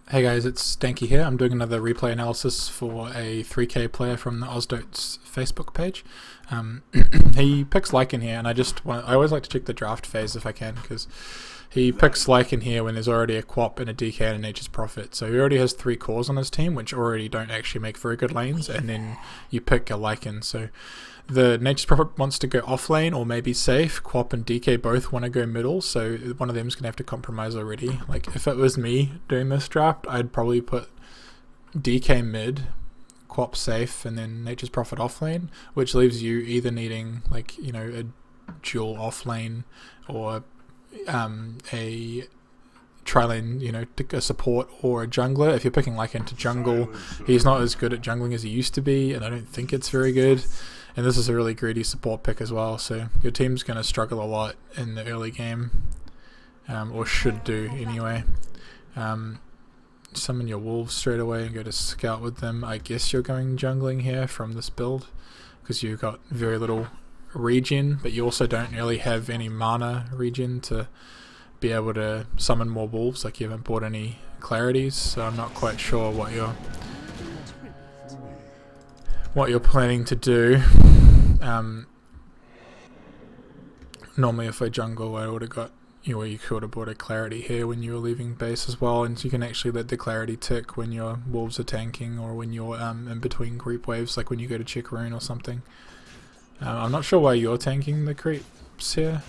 Hey guys, it's Stanky here. I'm doing another replay analysis for a 3K player from the Ozdots Facebook page. He picks Lycan here, and I always like to check the draft phase if I can, because he picks Lycan here when there's already a Quap and a DK and a Nature's Prophet. So he already has 3 cores on his team, which already don't actually make very good lanes, and then you pick a Lycan. So the Nature's Prophet wants to go off lane or maybe safe. Quap and DK both want to go middle, so one of them's going to have to compromise already. Like, if it was me doing this draft, I'd probably put DK mid, Quap safe, and then Nature's Prophet off lane, which leaves you either needing, like, you know, a dual off lane or a tri-lane, you know, a support or a jungler. If you're picking Lycan to jungle, he's not as good at jungling as he used to be, and I don't think it's very good. And this is a really greedy support pick as well, so your team's going to struggle a lot in the early game, or should do anyway. Summon your wolves straight away and go to scout with them. I guess you're going jungling here from this build, because you've got very little regen, but you also don't really have any mana regen to be able to summon more wolves. Like, you haven't bought any clarities, so I'm not quite sure what you're planning to do. Normally if I jungle, I would have got, you know, you could have bought a clarity here when you were leaving base as well, and you can actually let the clarity tick when your wolves are tanking, or when you're in between creep waves, like when you go to check rune or something. I'm not sure why you're tanking the creeps here,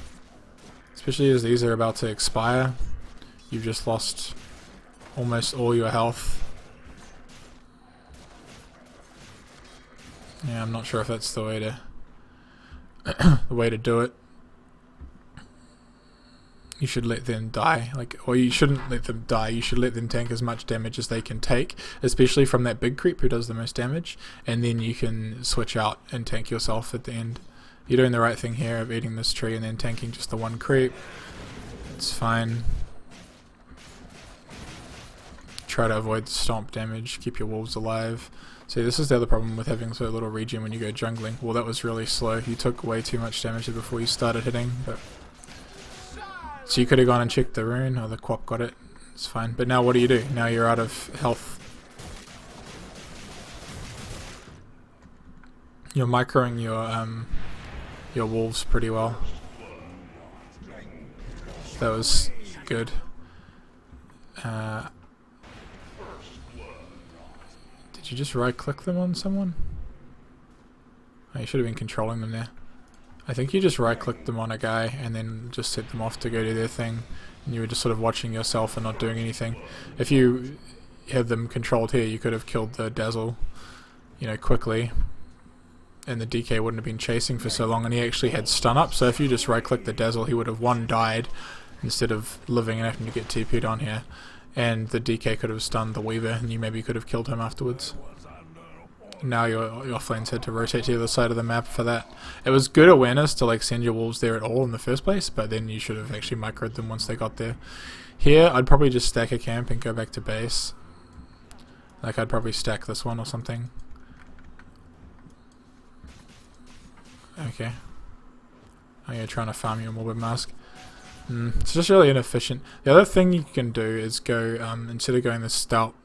especially as these are about to expire. You've just lost almost all your health. Yeah, I'm not sure if that's the way to do it. You should let them die, or you shouldn't let them die. You should let them tank as much damage as they can take, especially from that big creep who does the most damage, and then you can switch out and tank yourself at the end. You're doing the right thing here of eating this tree and then tanking just the one creep. It's fine. Try to avoid the stomp damage, keep your wolves alive. See, this is the other problem with having so little regen when you go jungling. Well, that was really slow. You took way too much damage before you started hitting, but so you could have gone and checked the rune, or the Quap got it. It's fine. But now what do? Now you're out of health. You're microing your wolves pretty well. That was good. Did you just right click them on someone? Oh, you should have been controlling them there. I think you just right clicked them on a guy and then just set them off to go do their thing, and you were just sort of watching yourself and not doing anything. If you had them controlled here, you could have killed the Dazzle, you know, quickly, and the DK wouldn't have been chasing for so long, and he actually had stun up. So if you just right clicked the Dazzle, he would have died instead of living and having to get TP'd on here, and the DK could have stunned the Weaver, and you maybe could have killed him afterwards. Now your offlanes had to rotate to the other side of the map for that. It was good awareness to, like, send your wolves there at all in the first place, but then you should have actually microed them once they got there. Here, I'd probably just stack a camp and go back to base. Like, I'd probably stack this one or something. Okay. Oh, you're trying to farm your morbid mask. It's just really inefficient. The other thing you can do is go, instead of going the stout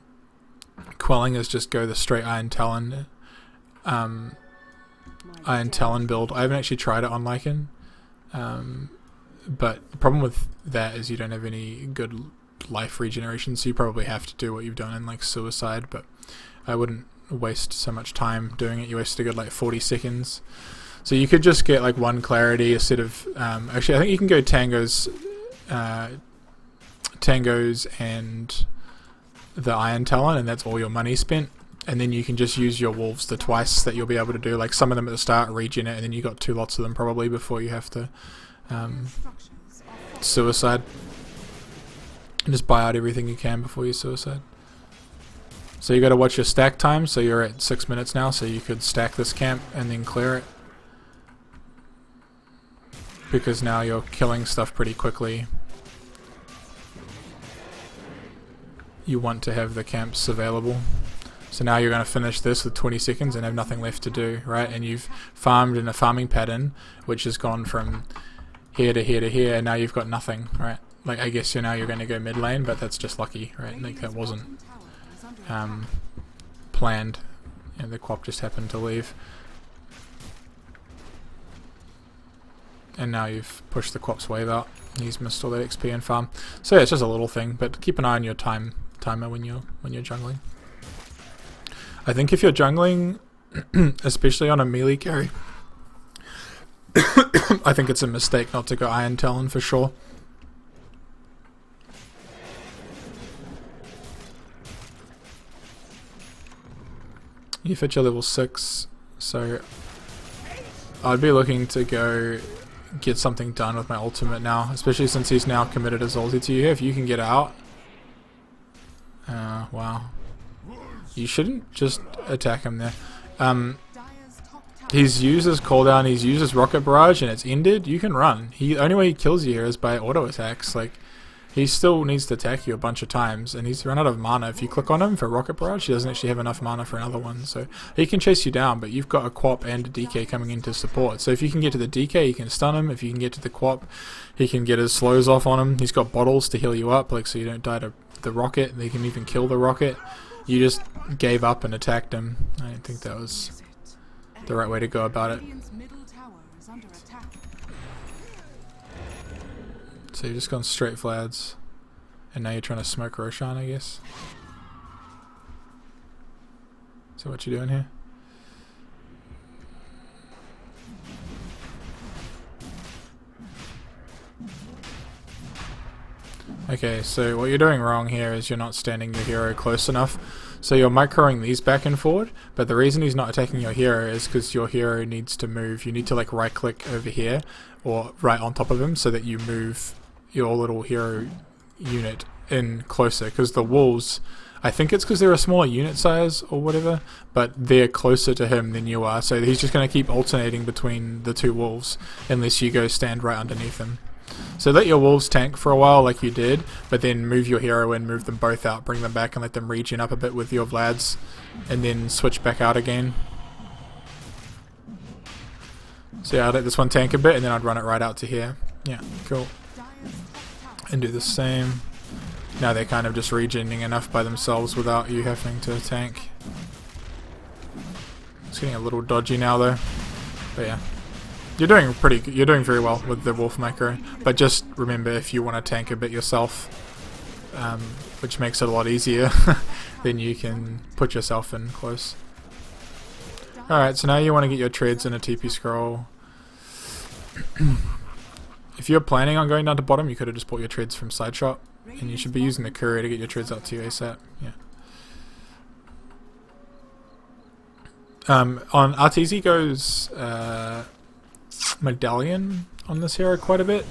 quelling, is just go the straight Iron Talon build. I haven't actually tried it on Lycan, but the problem with that is you don't have any good life regeneration, so you probably have to do what you've done in, like, Suicide, but I wouldn't waste so much time doing it. You wasted a good, like, 40 seconds. So you could just get, like, one clarity instead of actually I think you can go tangos and the Iron Talon, and that's all your money spent, and then you can just use your wolves the twice that you'll be able to do, like some of them at the start, regen it, and then you got 2 lots of them probably before you have to suicide, and just buy out everything you can before you suicide. So you got to watch your stack time. So you're at 6 minutes now, so you could stack this camp and then clear it, because now you're killing stuff pretty quickly. You want to have the camps available. So now you're going to finish this with 20 seconds and have nothing left to do, right? And you've farmed in a farming pattern which has gone from here to here to here, and now you've got nothing, right? like, I guess now you're going to go mid lane, but that's just lucky, right? Like, that wasn't planned. And the Quap just happened to leave. And now you've pushed the Quap's wave out. He's missed all that XP and farm. So yeah, it's just a little thing, but keep an eye on your timer when you're jungling. I think if you're jungling, especially on a melee carry, I think it's a mistake not to go Iron Talon for sure. You've hit your level 6, so I'd be looking to go get something done with my ultimate now, especially since he's now committed his ulti to you. If you can get out, wow, you shouldn't just attack him there. He's used his cooldown, he's used his rocket barrage, and it's ended. You can run. The only way he kills you here is by auto attacks. Like, he still needs to attack you a bunch of times, and he's run out of mana. If you click on him for rocket barrage, he doesn't actually have enough mana for another one, so he can chase you down, but you've got a Quap and a DK coming in to support. So if you can get to the DK, you can stun him. If you can get to the Quap, he can get his slows off on him. He's got bottles to heal you up, like, so you don't die to the rocket. They can even kill the rocket. You just gave up and attacked him. I don't think that was the right way to go about it. So you've just gone straight Vlads, and now you're trying to smoke Roshan, I guess. So what you doing here? Okay, so what you're doing wrong here is you're not standing your hero close enough. So you're microing these back and forward, but the reason he's not attacking your hero is because your hero needs to move. You need to like right click over here or right on top of him so that you move your little hero unit in closer, because the wolves, I think it's because they're a smaller unit size or whatever, but they're closer to him than you are, so he's just going to keep alternating between the two wolves unless you go stand right underneath him. So let your wolves tank for a while like you did, but then move your hero in, move them both out, bring them back and let them regen up a bit with your Vlads, and then switch back out again. So yeah, I'd let this one tank a bit and then I'd run it right out to here. Yeah, cool. And do the same. Now they're kind of just regening enough by themselves without you having to tank. It's getting a little dodgy now though, but yeah. You're doing pretty good. You're doing very well with the wolf macro, but just remember, if you want to tank a bit yourself, which makes it a lot easier, then you can put yourself in close. Alright, so now you want to get your treads in a TP scroll. If you're planning on going down to bottom, you could have just bought your treads from side shop, and you should be using the courier to get your treads out to you ASAP. Yeah. On Arteezy goes Medallion on this hero quite a bit.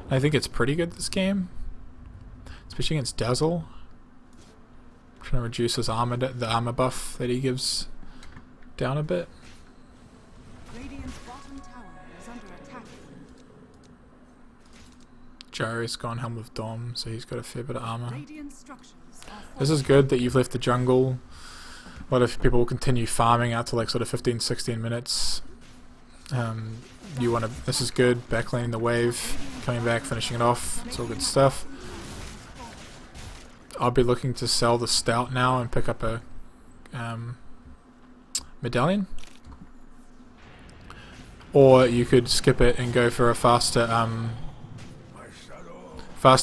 I think it's pretty good this game, especially against Dazzle. I'm trying to reduce his armor, the armor buff that he gives down a bit. Jarry's gone Helm of Dom, so he's got a fair bit of armor. This is good that you've left the jungle. A lot of people will continue farming out to like sort of 15-16 minutes. You want to. This is good. Backlining the wave, coming back, finishing it off. It's all good stuff. I'll be looking to sell the stout now and pick up a medallion, or you could skip it and go for a faster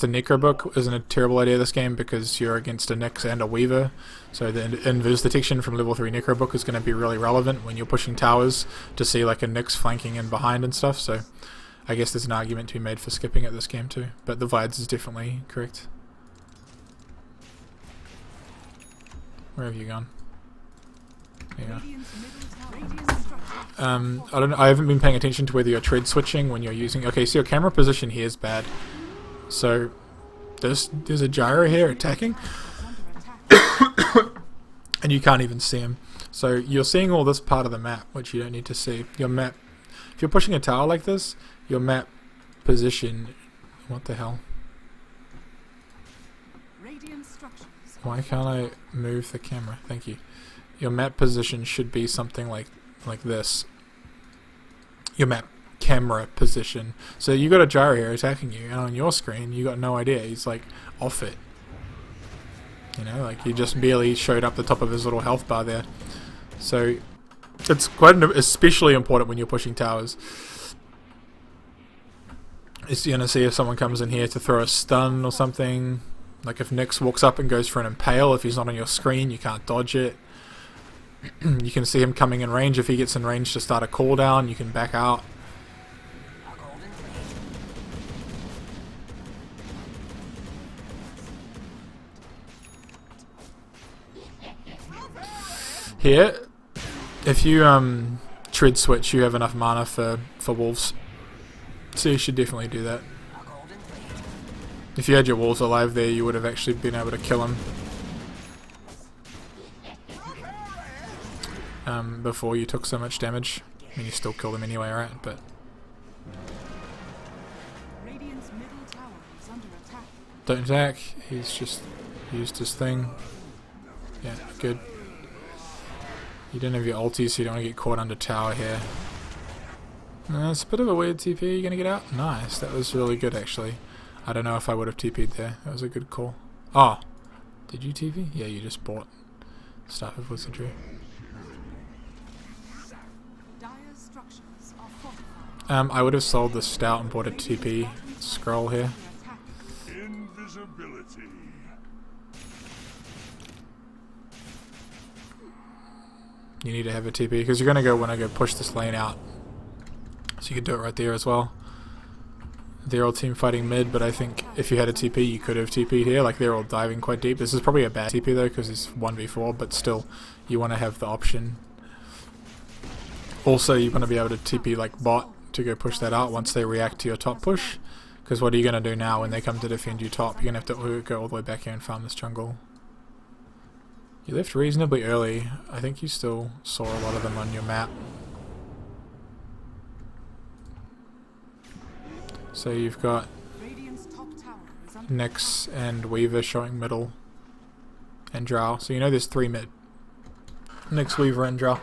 Necrobook. Isn't a terrible idea this game because you're against a Nyx and a Weaver, so the inverse detection from level 3 Necrobook is going to be really relevant when you're pushing towers to see like a Nyx flanking in behind and stuff. So I guess there's an argument to be made for skipping it this game too, but the Vides is definitely correct. Where have you gone? There you go. I don't know, I haven't been paying attention to whether you're tread switching when you're using. Okay, so your camera position here is bad. So there's a gyro here attacking and you can't even see him. So you're seeing all this part of the map which you don't need to see. Your map, if you're pushing a tower like this, your map position, what the hell? Why can't I move the camera? Thank you. Your map position should be something like this. Your map camera position. So you got a gyro here attacking you, and on your screen you got no idea. He's like off it. You know, like he just barely showed up the top of his little health bar there. So it's quite especially important when you're pushing towers. Is you're gonna see if someone comes in here to throw a stun or something. Like if Nyx walks up and goes for an impale, if he's not on your screen, you can't dodge it. You can see him coming in range. If he gets in range to start a cooldown, you can back out. Here, if you tread switch, you have enough mana for wolves, so you should definitely do that. If you had your wolves alive there, you would have actually been able to kill him before you took so much damage. I mean, you still killed him anyway, right? But don't attack. He's just used his thing. Yeah, good. You don't have your ulti, so you don't want to get caught under tower here. It's a bit of a weird TP. Are you going to get out? Nice. That was really good, actually. I don't know if I would have TP'd there. That was a good call. Oh! Did you TP? Yeah, you just bought Staff of Wizardry. I would have sold the Stout and bought a TP scroll here. You need to have a TP because you're going to want to go push this lane out. So you could do it right there as well. They're all team fighting mid, but I think if you had a TP, you could have TP'd here. Like, they're all diving quite deep. This is probably a bad TP though, because it's 1v4, but still, you want to have the option. Also, you want to be able to TP like bot to go push that out once they react to your top push. Because what are you going to do now when they come to defend you top? You're going to have to go all the way back here and farm this jungle. You left reasonably early. I think you still saw a lot of them on your map. So you've got Nyx and Weaver showing middle and Drow. So you know there's 3 mid. Nyx, Weaver and Drow.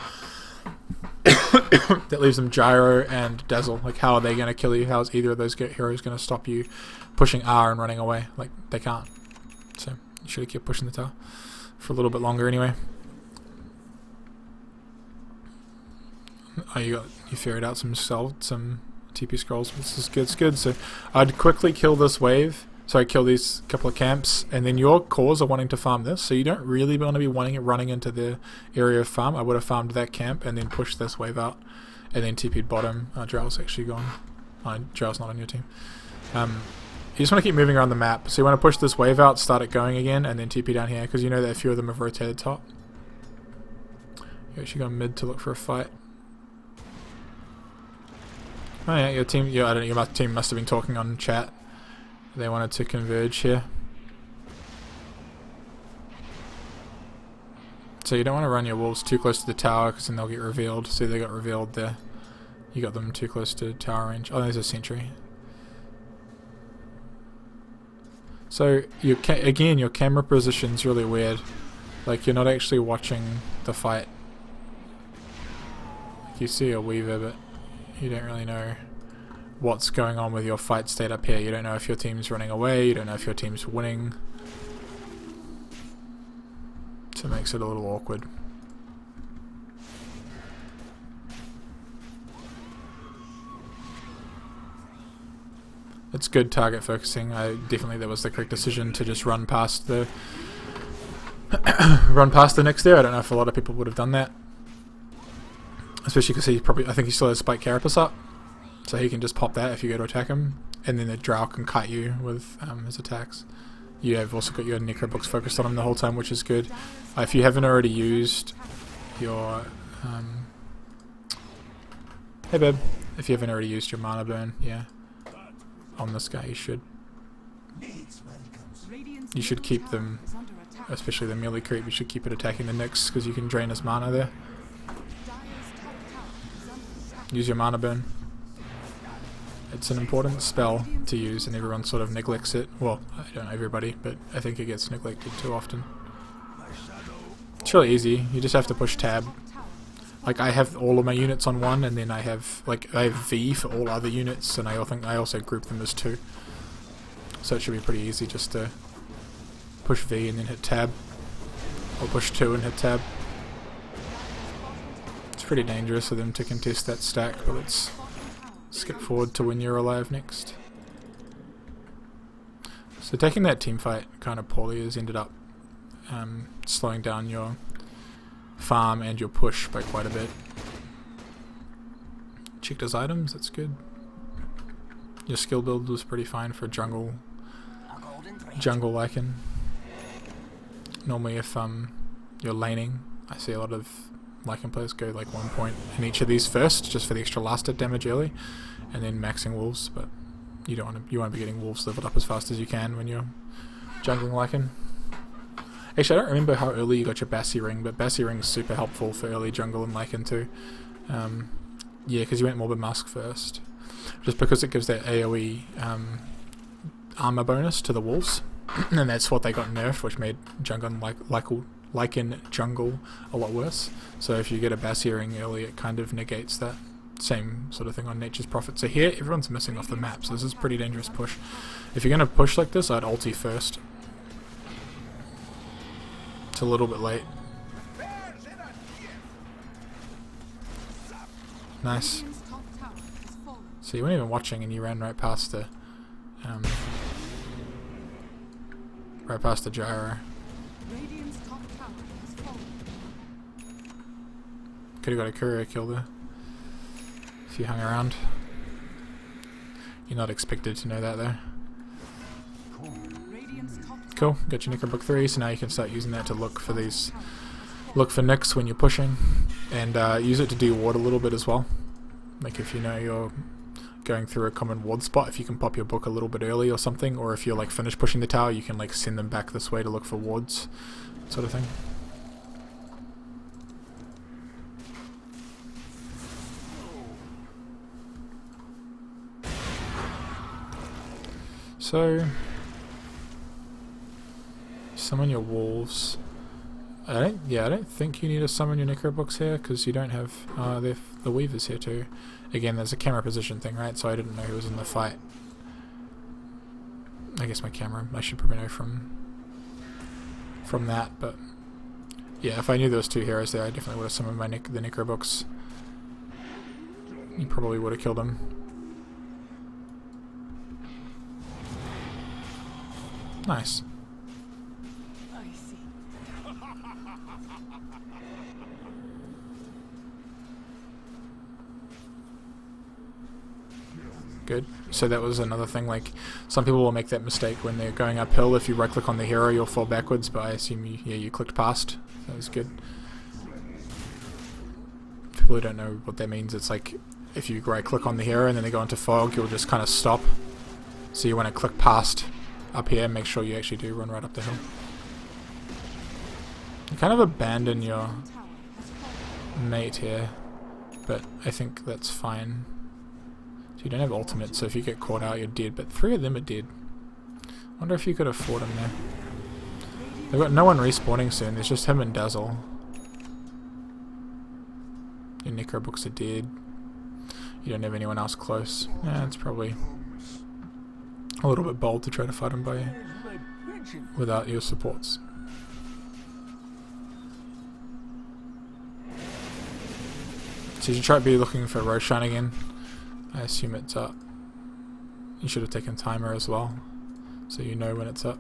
That leaves them Gyro and Dazzle. Like, how are they going to kill you? How is either of those heroes going to stop you pushing R and running away? Like, they can't. So you should have kept pushing the tower for a little bit longer anyway. Oh, you ferried out some TP scrolls. This is good. It's good. So I'd quickly kill this wave. Sorry, kill these couple of camps, and then your cores are wanting to farm this, so you don't really want to be running into the area of farm. I would have farmed that camp and then pushed this wave out, and then TP'd bottom. Drell's actually gone. Drell's not on your team. You just want to keep moving around the map. So you want to push this wave out, start it going again, and then TP down here, because you know that a few of them have rotated top. You actually go mid to look for a fight. Oh yeah, your team. I don't know. Your team must have been talking on chat. They wanted to converge here. So you don't want to run your wolves too close to the tower, because then they'll get revealed. See, they got revealed there. You got them too close to tower range. Oh, there's a sentry. So again, your camera position's really weird. Like, you're not actually watching the fight. Like, you see a Weaver, but you don't really know what's going on with your fight state up here. You don't know if your team's running away, you don't know if your team's winning. So it makes it a little awkward. It's good target focusing. Definitely that was the correct decision to just run past the next there. I don't know if a lot of people would have done that. Especially because I think he still has Spike Carapace up. So he can just pop that if you go to attack him, and then the Drow can kite you with his attacks. You have also got your Necrobooks focused on him the whole time, which is good. If you haven't already used your... hey babe. If you haven't already used your mana burn, yeah, on this guy you should. You should keep them, especially the melee creep, you should keep it attacking the Nyx, because you can drain his mana there. Use your mana burn. It's an important spell to use, and everyone sort of neglects it. Well, I don't know everybody, but I think it gets neglected too often. It's really easy. You just have to push tab. like I have all of my units on one, and then I have V for all other units, and I also group them as 2. So it should be pretty easy just to push V and then hit tab, or push 2 and hit tab. It's pretty dangerous for them to contest that stack, but let's skip forward to when you're alive next. So taking that team fight kind of poorly has ended up slowing down your farm and your push by quite a bit. Checked his items, that's good. Your skill build was pretty fine for jungle Lycan. Normally if you're laning, I see a lot of Lycan players go like 1 point in each of these first, just for the extra last hit damage early, and then maxing wolves, but you want to be getting wolves leveled up as fast as you can when you're jungling Lycan. Actually, I don't remember how early you got your Bassi ring, but Bassi ring is super helpful for early jungle and Lycan too. Yeah, because you went Morbid Mask first, just because it gives that AoE armor bonus to the wolves, and that's what they got nerfed, which made Lycan jungle a lot worse. So if you get a Bassi ring early, it kind of negates that same sort of thing on Nature's Prophet. So here, everyone's missing off the map, so this is a pretty dangerous push. If you're going to push like this, I'd ulti first. It's a little bit late. Nice. So you weren't even watching and you ran right past the gyro. Could have got a courier kill there if you hung around. You're not expected to know that though. Cool, got your Necrobook 3, so now you can start using that to look for nicks when you're pushing, and use it to de-ward a little bit as well. Like if you know you're going through a common ward spot, if you can pop your book a little bit early or something, or if you're like finished pushing the tower, you can like send them back this way to look for wards, sort of thing. So summon your wolves. I don't think you need to summon your Necrobooks here, because you don't have the Weavers here too. Again, there's a camera position thing, right? So I didn't know who was in the fight. I guess my camera, I should probably know from that, but yeah, if I knew there was 2 heroes there, I definitely would have summoned the Necrobooks. You probably would have killed him. Nice. Good. So that was another thing, like some people will make that mistake when they're going uphill. If you right click on the hero, you'll fall backwards, but I assume you clicked past. That was good. People who don't know what that means, it's like if you right click on the hero and then they go into fog, you'll just kind of stop. So you want to click past up here, make sure you actually do run right up the hill. You kind of abandon your mate here, but I think that's fine. So you don't have ultimate, so if you get caught out, you're dead, but 3 of them are dead. Wonder if you could afford him there. They've got no one respawning soon, there's just him and Dazzle. Your Necrobooks are dead. You don't have anyone else close. Yeah, it's probably a little bit bold to try to fight him without your supports. So you should try to be looking for Roshan again. I assume it's up. You should have taken timer as well, so you know when it's up.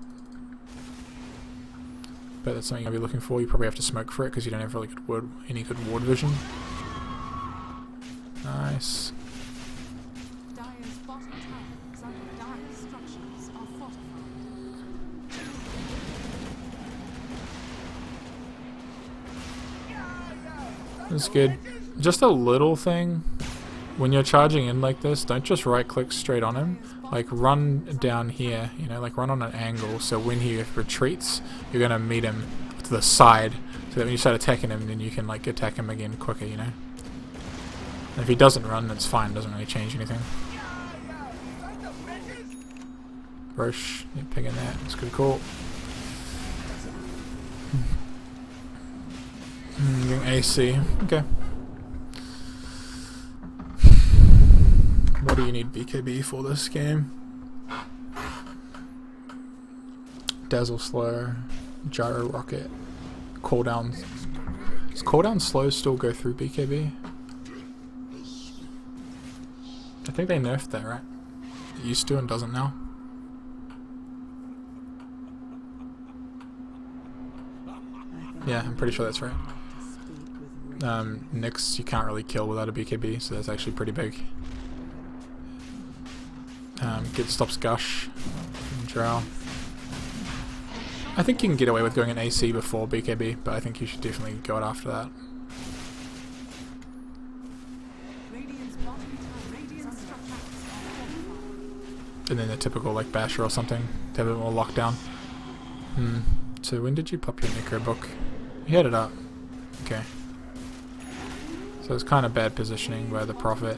But that's something you'll be looking for. You probably have to smoke for it because you don't have really good any good ward vision. Nice. That's good. Just a little thing. When you're charging in like this, don't just right click straight on him. Like run down here, you know, like run on an angle, so when he retreats, you're gonna meet him to the side, so that when you start attacking him, then you can like attack him again quicker, you know. And if he doesn't run, it's fine, doesn't really change anything. Roche, you're picking that, it's good call. Getting AC, okay. you need BKB for this game. Dazzle slow, gyro rocket, cooldown. Does cooldown slow still go through BKB? I think they nerfed that, right? It used to and doesn't now. Yeah, I'm pretty sure that's right. Nyx you can't really kill without a BKB, so that's actually pretty big. Stops Gush and Drow. I think you can get away with going an AC before BKB, but I think you should definitely go it after that. And then the typical like basher or something to have a bit more lockdown. So when did you pop your Necro book? You had it up. Okay. So it's kind of bad positioning by the Prophet.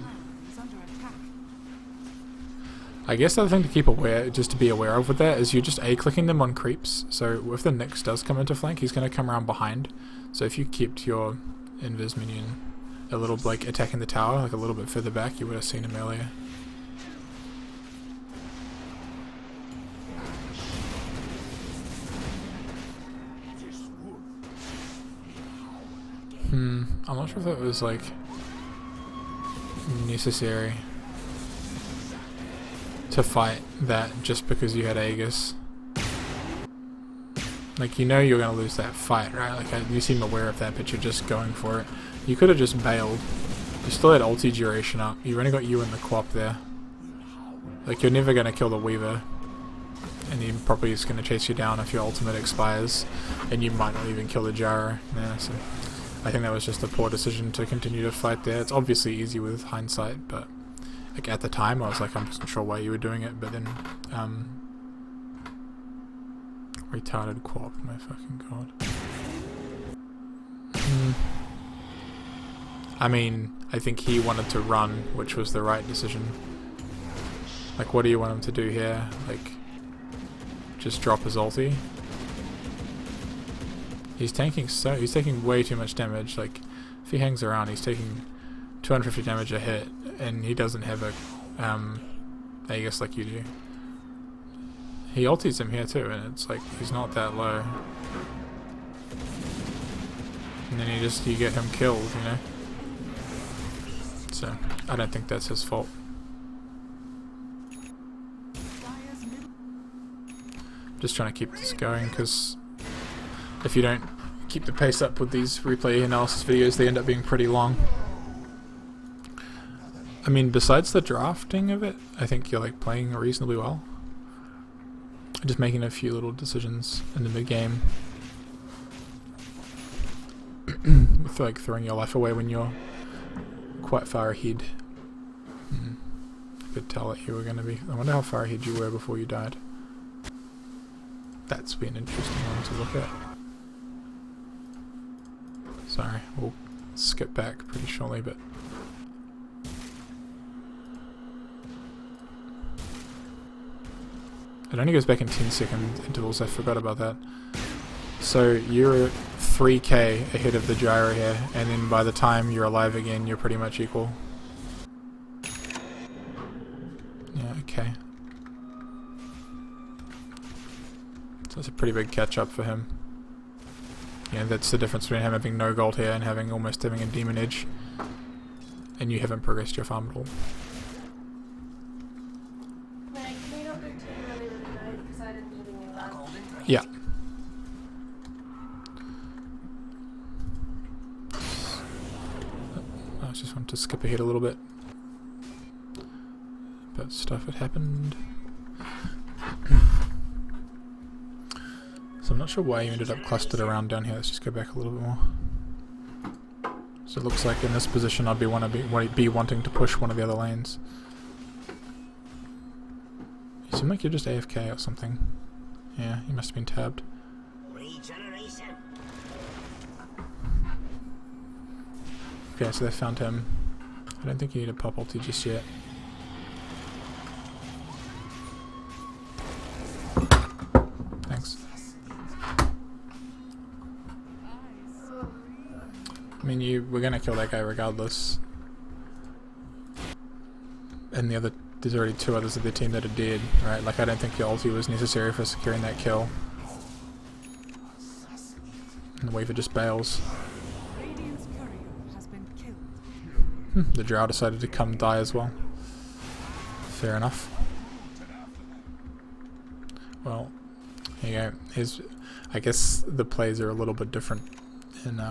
I guess the other thing to keep aware, just to be aware of with that, is you're just A-clicking them on creeps. So if the Nyx does come into flank, he's going to come around behind. So if you kept your invis minion a little, like, attacking the tower, like a little bit further back, you would have seen him earlier. I'm not sure if that was, like, necessary to fight that just because you had Aegis. Like, you know you're going to lose that fight, right? Like, you seem aware of that, but you're just going for it. You could have just bailed. You still had ulti duration up. You've only got you and the Quap there. Like, you're never going to kill the Weaver. And he probably is going to chase you down if your ultimate expires. And you might not even kill the Gyro. Yeah, so I think that was just a poor decision to continue to fight there. It's obviously easy with hindsight, but like at the time I was like, I wasn't sure why you were doing it, but then retarded Quap, my fucking god. I mean, I think he wanted to run, which was the right decision. Like, what do you want him to do here? Like, just drop his ulti? He's taking way too much damage. Like, if he hangs around, he's taking 250 damage a hit, and he doesn't have a Aegis like you do. He ultis him here too, and it's like he's not that low. And then you get him killed, you know. So I don't think that's his fault. Just trying to keep this going, because if you don't keep the pace up with these replay analysis videos, they end up being pretty long. I mean, besides the drafting of it, I think you're like playing reasonably well. Just making a few little decisions in the mid-game. With like throwing your life away when you're quite far ahead. Could tell that you were going to be. I wonder how far ahead you were before you died. That's been an interesting one to look at. Sorry, we'll skip back pretty shortly, but it only goes back in 10-second intervals. I forgot about that. So you're 3k ahead of the Gyro here, and then by the time you're alive again, you're pretty much equal. Yeah, okay. So that's a pretty big catch up for him. Yeah, that's the difference between him having no gold here and almost having a demon edge. And you haven't progressed your farm at all. Yeah. I just want to skip ahead a little bit. But stuff had happened. So I'm not sure why you ended up clustered around down here. Let's just go back a little bit more. So it looks like in this position I'd be wanting to push one of the other lanes. You seem like you're just AFK or something. Yeah, you must have been tabbed. Okay, so they found him. I don't think you need a pop ulti just yet. Thanks. I mean, we're gonna kill that guy regardless. And the other there's already 2 others of their team that are dead, right? Like, I don't think your ulti was necessary for securing that kill. And the Weaver just bails. The Drow decided to come die as well. Fair enough. Well, here you go. I guess the plays are a little bit different in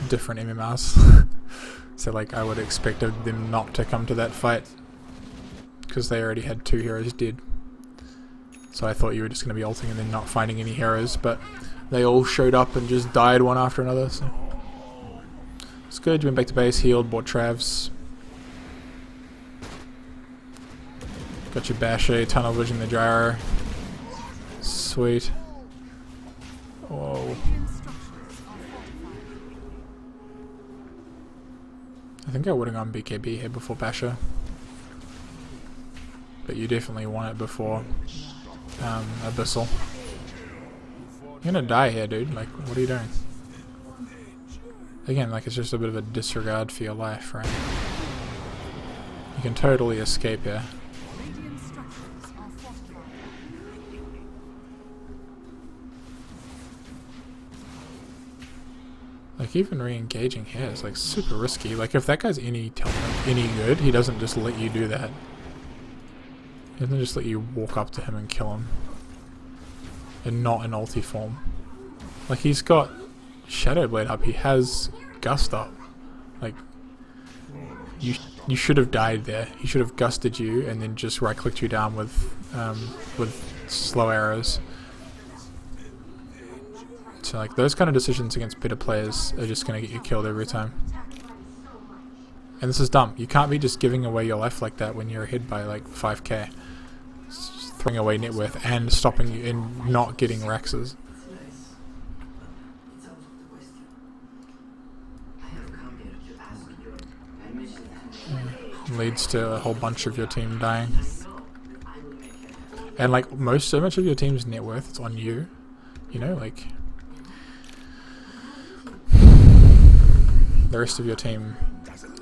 different MMRs. So like I would expect of them not to come to that fight because they already had 2 heroes dead. So I thought you were just going to be ulting and then not finding any heroes, but they all showed up and just died one after another. So it's good. You went back to base, healed, bought Travs. Got your Basher, tunnel vision, the gyro. Sweet. Whoa. I think I would have gone BKB here before Basher. But you definitely want it before Abyssal. You're gonna die here, dude. Like, what are you doing? Again, like, it's just a bit of a disregard for your life, right? You can totally escape here. Like, even re-engaging here is like super risky. Like, if that guy's any good, he doesn't just let you do that. He doesn't just let you walk up to him and kill him. And not in ulti form. Like, he's got Shadow Blade up, he has Gust up. Like, you should have died there. He should have gusted you and then just right clicked you down with slow arrows. So like those kind of decisions against better players are just going to get you killed every time. And this is dumb. You can't be just giving away your life like that when you're ahead by like 5k. It's throwing away net worth and stopping you and not getting Raxes. Yeah. Leads to a whole bunch of your team dying. And like so much of your team's net worth is on you. You know, like the rest of your team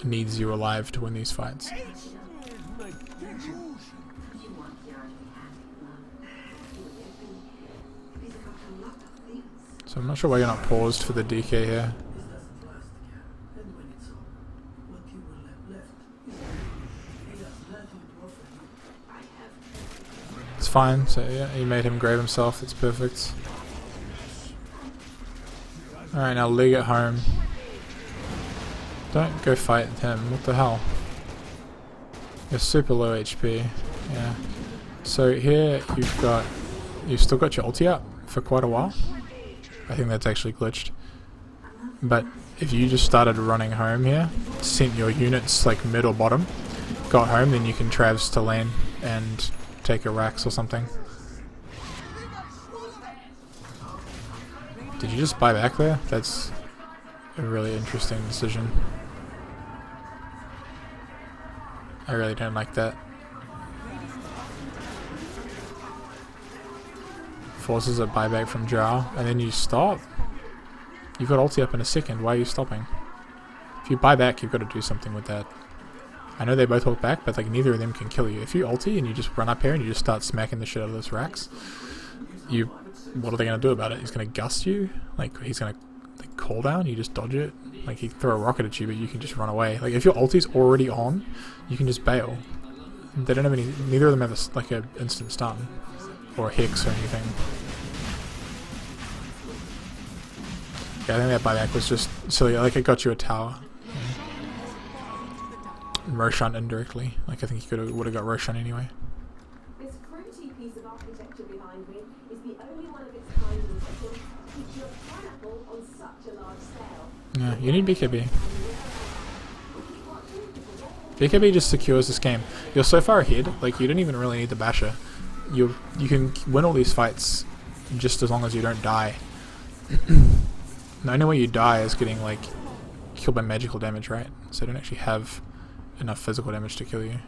needs you alive to win these fights. So I'm not sure why you're not paused for the DK here. It's fine, so yeah, he made him grave himself, it's perfect. Alright, now League at home. Don't go fight him, what the hell? You're super low HP, yeah. So here you've still got your ulti up for quite a while. I think that's actually glitched. But if you just started running home here, sent your units like mid or bottom, got home, then you can Travs to lane and take a Rax or something. Did you just buy back there? That's a really interesting decision. I really don't like that. Forces a buyback from Drow, and then you stop. You've got ulti up in a second, why are you stopping? If you buy back, you've got to do something with that. I know they both hold back, but like neither of them can kill you. If you ulti and you just run up here and you just start smacking the shit out of this Rax, what are they going to do about it? He's going to gust you? Like, he's going to like, call down, you just dodge it? Like, he throw a rocket at you, but you can just run away. Like, if your ulti's already on, you can just bail. They don't have any, neither of them have a, like an instant stun. Or a Hex or anything. Yeah, I think that buyback was just silly. Like, it got you a tower. And Roshan indirectly. Like, I think he would have got Roshan anyway. This fruity piece of architecture behind me is the only one of its kind in the system, featuring a pineapple on such a large scale. Yeah, you need BKB. BKB just secures this game. You're so far ahead, like, you don't even really need the Basher. You can win all these fights just as long as you don't die. The only way you die is getting like killed by magical damage, right? So you don't actually have enough physical damage to kill you.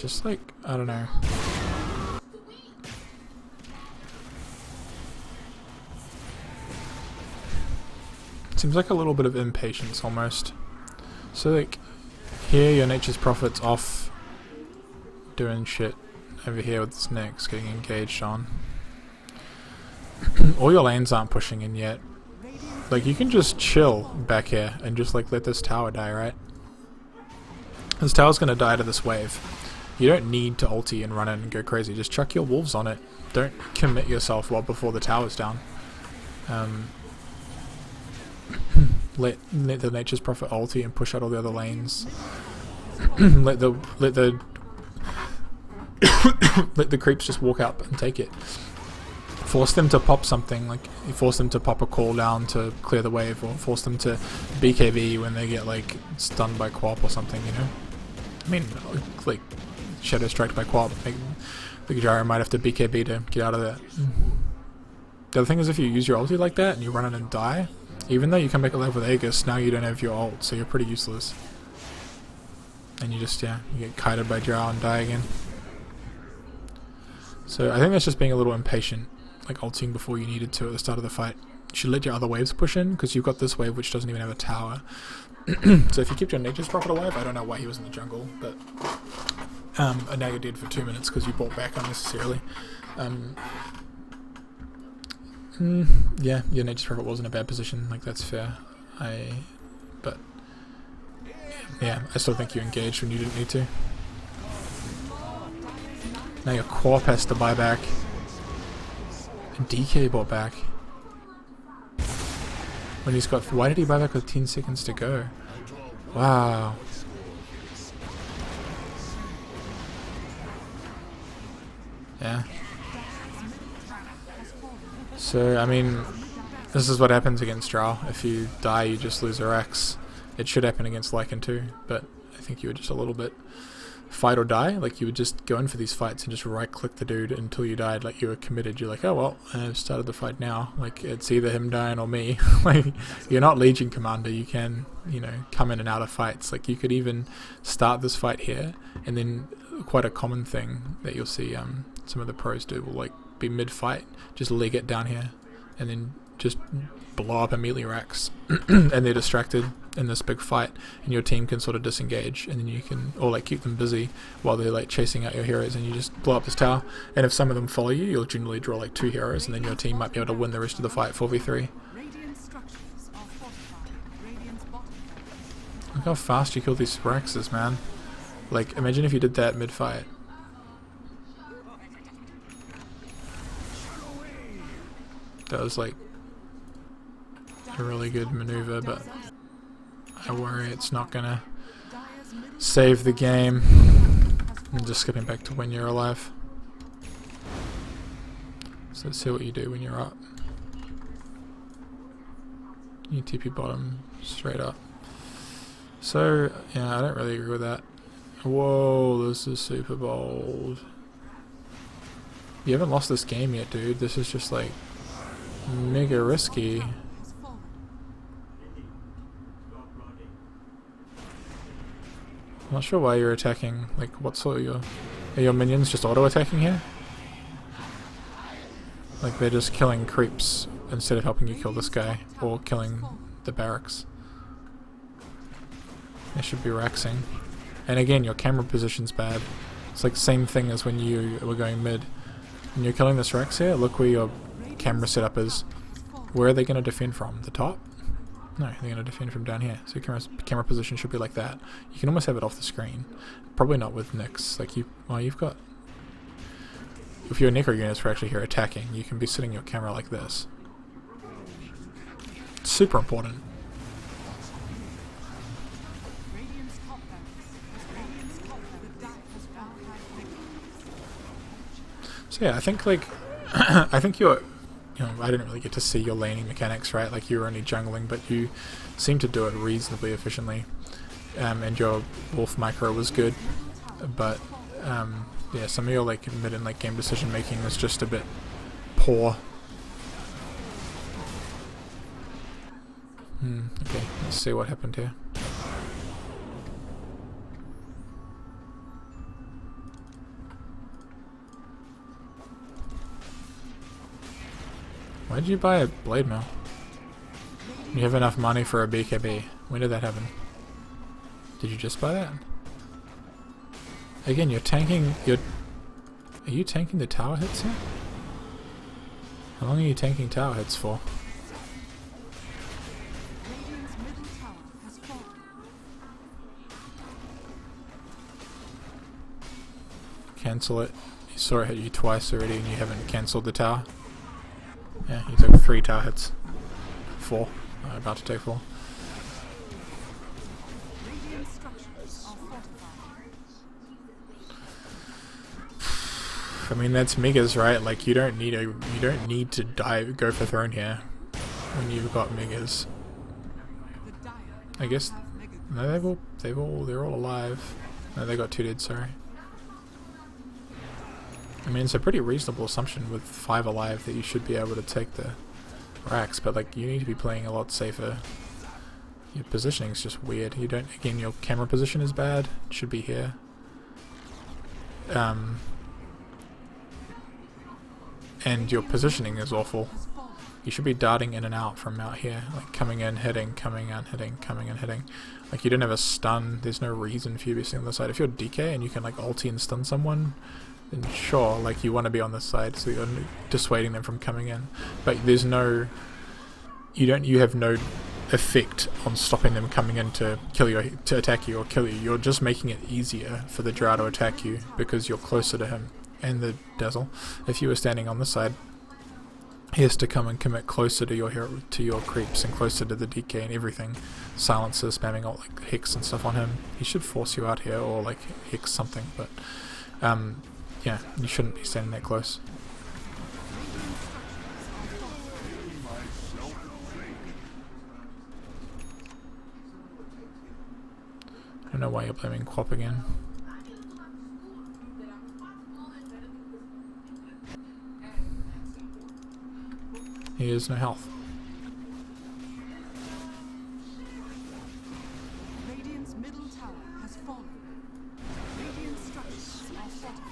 just like, I don't know. Seems like a little bit of impatience almost. So like, here your Nature's Prophet's off doing shit over here with this Nyx getting engaged on. All your lanes aren't pushing in yet. Like, you can just chill back here and just like let this tower die, right? This tower's gonna die to this wave. You don't need to ulti and run in and go crazy. Just chuck your wolves on it. Don't commit yourself well before the tower's down. Let the Nature's Prophet ulti and push out all the other lanes. let the let the creeps just walk up and take it. Force them to pop something, like force them to pop a cooldown to clear the wave, or force them to BKB when they get like stunned by Quap or something, you know? I mean, like Shadow Strike by Quap, like, the Gyro might have to BKB to get out of that. The other thing is, if you use your ulti like that and you run in and die, even though you come back alive with Aegis, now you don't have your ult, so you're pretty useless. And you just, yeah, you get kited by Drow and die again. So I think that's just being a little impatient, like ulting before you needed to at the start of the fight. You should let your other waves push in, because you've got this wave which doesn't even have a tower. So if you kept your Nature's Prophet alive, I don't know why he was in the jungle, but and now you're dead for 2 minutes because you bought back unnecessarily. Yeah, your Nature's Prophet was in a bad position, like that's fair. But yeah, I still think you engaged when you didn't need to. Now your Quap has to buy back. And DK bought back. When he's got... Why did he buy back with 10 seconds to go? Wow. Yeah. So, I mean, this is what happens against Drow. If you die, you just lose a Rex. It should happen against Lycan too, but I think you were just a little bit fight or die. Like, you would just go in for these fights and just right-click the dude until you died. Like, you were committed. You're like, oh well, I've started the fight now. Like, it's either him dying or me. Like, you're not Legion Commander. You can, you know, come in and out of fights. Like, you could even start this fight here, and then quite a common thing that you'll see some of the pros do will, like, be mid-fight, just leg it down here, and then just blow up immediately Rex, and they're distracted in this big fight, and your team can sort of disengage, and then you can, or like keep them busy while they're like chasing out your heroes, and you just blow up this tower, and if some of them follow you, you'll generally draw like 2 heroes, and then your team might be able to win the rest of the fight 4v3. Look how fast you kill these Rexes, man. Like, imagine if you did that mid-fight. That was like a really good maneuver, but I worry it's not gonna save the game. I'm just skipping back to when you're alive. So let's see what you do when you're up. You TP bottom straight up. So yeah, I don't really agree with that. Whoa, this is super bold. You haven't lost this game yet, dude. This is just like mega risky. I'm not sure why you're attacking. Like, what sort of are your minions just auto attacking here? Like, they're just killing creeps instead of helping you kill this guy or killing the barracks. They should be Rexing. And again, your camera position's bad. It's like the same thing as when you were going mid. When you're killing this Rex here, look where your camera setup is. Where are they going to defend from? The top? No, they're going to defend from down here. So your camera position should be like that. You can almost have it off the screen. Probably not with Nyx. Like, you've got... If your Necro units were actually here attacking, you can be sitting your camera like this. It's super important. So yeah, I think like I think you're, you know, I didn't really get to see your laning mechanics, right? Like, you were only jungling, but you seem to do it reasonably efficiently, and your wolf micro was good, but yeah, some of your like mid and late game decision making was just a bit poor. Okay, let's see what happened here. Why did you buy a blade mill? You have enough money for a BKB. When did that happen? Did you just buy that? Again, you're tanking. Are you tanking the tower hits here? How long are you tanking tower hits for? Cancel it. You saw it hit you twice already and you haven't cancelled the tower. Yeah, you took 3 tower hits. 4. About to take 4. I mean, that's megas, right? Like, you don't need to go for throne here when you've got megas. I guess no, they're all alive. No, they got 2 dead. Sorry. I mean, it's a pretty reasonable assumption with 5 alive that you should be able to take the racks, but like, you need to be playing a lot safer. Your positioning is just weird. You don't. Again, your camera position is bad. It should be here. And your positioning is awful. You should be darting in and out from out here, like coming in, hitting, coming in, hitting, coming in, hitting. Like, you don't have a stun. There's no reason for you to be sitting on the side. If you're DK and you can like ulti and stun someone, then sure, like, you want to be on this side so you're dissuading them from coming in. But there's no, you have no effect on stopping them coming in to kill you, to attack you or kill you. You're just making it easier for the Drow to attack you because you're closer to him. And the Dazzle, if you were standing on the side, he has to come and commit closer to your hero, to your creeps, and closer to the DK and everything. Silencer, spamming all like Hex and stuff on him. He should force you out here or like Hex something, but yeah, you shouldn't be standing that close. I don't know why you're blaming Quap again. He has no health. Radiant's middle tower has fallen. Radiant structures are fortified.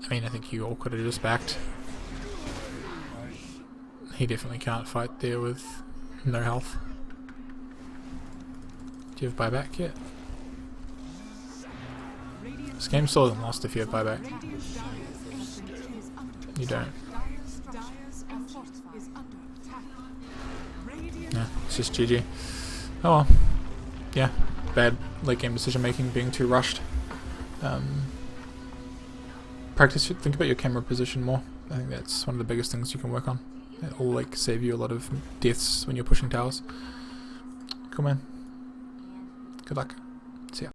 I mean, I think you all could have just backed. He definitely can't fight there with no health. Do you have buyback yet? This game still isn't lost if you have buyback. You don't. Yeah, it's just GG. Oh well. Yeah, bad late game decision making, being too rushed. Think about your camera position more. I think that's one of the biggest things you can work on. It'll like save you a lot of deaths when you're pushing towers. Cool, man. Good luck. See ya.